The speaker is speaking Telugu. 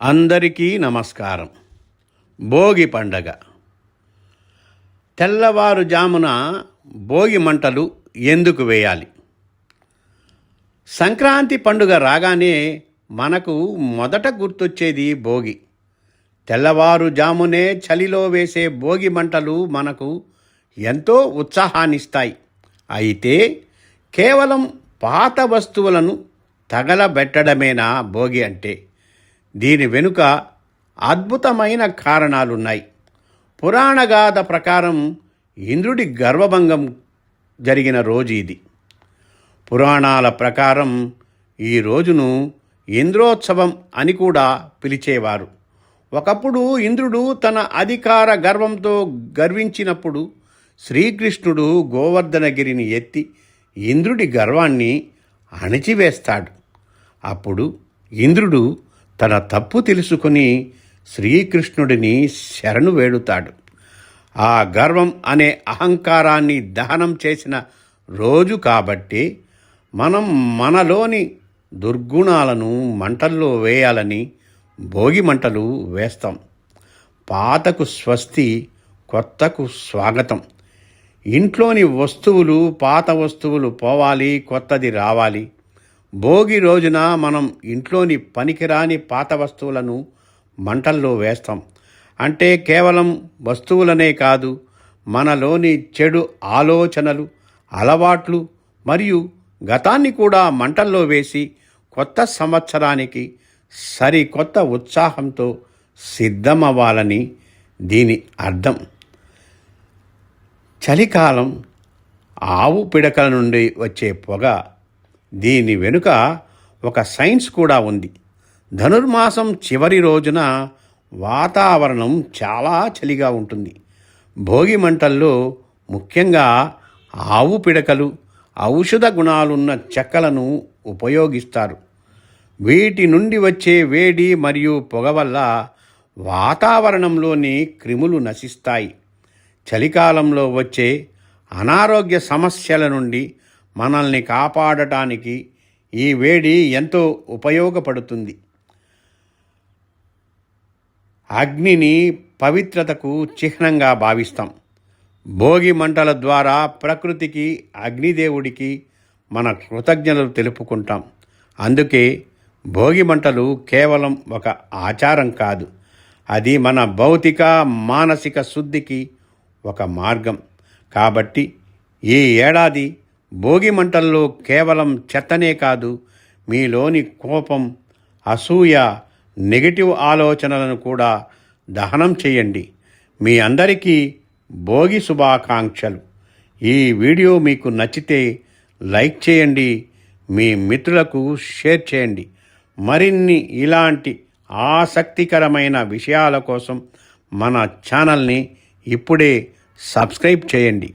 అందరికీ నమస్కారం. భోగి పండగ. తెల్లవారుజామున భోగి మంటలు ఎందుకు వేయాలి? సంక్రాంతి పండుగ రాగానే మనకు మొదట గుర్తొచ్చేది భోగి. తెల్లవారుజామునే చలిలో వేసే భోగి మంటలు మనకు ఎంతో ఉత్సాహాన్నిస్తాయి. అయితే కేవలం పాత వస్తువులను తగలబెట్టడమేనా భోగి అంటే? దీని వెనుక అద్భుతమైన కారణాలున్నాయి. పురాణగాథ ప్రకారం ఇంద్రుడి గర్వభంగం జరిగిన రోజు ఇది. పురాణాల ప్రకారం ఈ రోజును ఇంద్రోత్సవం అని కూడా పిలిచేవారు. ఒకప్పుడు ఇంద్రుడు తన అధికార గర్వంతో గర్వించినప్పుడు శ్రీకృష్ణుడు గోవర్ధనగిరిని ఎత్తి ఇంద్రుడి గర్వాన్ని అణిచివేస్తాడు. అప్పుడు ఇంద్రుడు తన తప్పు తెలుసుకుని శ్రీకృష్ణుడిని శరణు వేడుతాడు. ఆ గర్వం అనే అహంకారాన్ని దహనం చేసిన రోజు కాబట్టి మనం మనలోని దుర్గుణాలను మంటల్లో వేయాలని భోగి మంటలు వేస్తాం. పాతకు స్వస్తి, కొత్తకు స్వాగతం. ఇంట్లోని వస్తువులు, పాత వస్తువులు పోవాలి, కొత్తది రావాలి. భోగి రోజున మనం ఇంట్లోని పనికిరాని పాత వస్తువులను మంటల్లో వేస్తాం. అంటే కేవలం వస్తువులనే కాదు, మనలోని చెడు ఆలోచనలు, అలవాట్లు మరియు గతాన్ని కూడా మంటల్లో వేసి కొత్త సంవత్సరానికి సరికొత్త ఉత్సాహంతో సిద్ధమవ్వాలని దీని అర్థం. చలికాలం, ఆవు పిడకల నుండి వచ్చే పొగ, దీని వెనుక ఒక సైన్స్ కూడా ఉంది. ధనుర్మాసం చివరి రోజున వాతావరణం చాలా చలిగా ఉంటుంది. భోగి మంటల్లో ముఖ్యంగా ఆవు పిడకలు, ఔషధ గుణాలున్న చెక్కలను ఉపయోగిస్తారు. వీటి నుండి వచ్చే వేడి మరియు పొగ వల్ల వాతావరణంలోని క్రిములు నశిస్తాయి. చలికాలంలో వచ్చే అనారోగ్య సమస్యల నుండి మనల్ని కాపాడటానికి ఈ వేడి ఎంతో ఉపయోగపడుతుంది. అగ్నిని పవిత్రతకు చిహ్నంగా భావిస్తాం. భోగి మంటల ద్వారా ప్రకృతికి, అగ్నిదేవుడికి మన కృతజ్ఞతలు తెలుపుకుంటాం. అందుకే భోగి మంటలు కేవలం ఒక ఆచారం కాదు, అది మన భౌతిక, మానసిక శుద్ధికి ఒక మార్గం. కాబట్టి ఈ ఏడాది భోగి మంటల్లో కేవలం చెత్తనే కాదు, మీలోని కోపం, అసూయ, నెగటివ్ ఆలోచనలను కూడా దహనం చేయండి. మీ అందరికీ భోగి శుభాకాంక్షలు. ఈ వీడియో మీకు నచ్చితే లైక్ చేయండి, మీ మిత్రులకు షేర్ చేయండి. మరిన్ని ఇలాంటి ఆసక్తికరమైన విషయాల కోసం మన ఛానల్ని ఇప్పుడే సబ్స్క్రైబ్ చేయండి.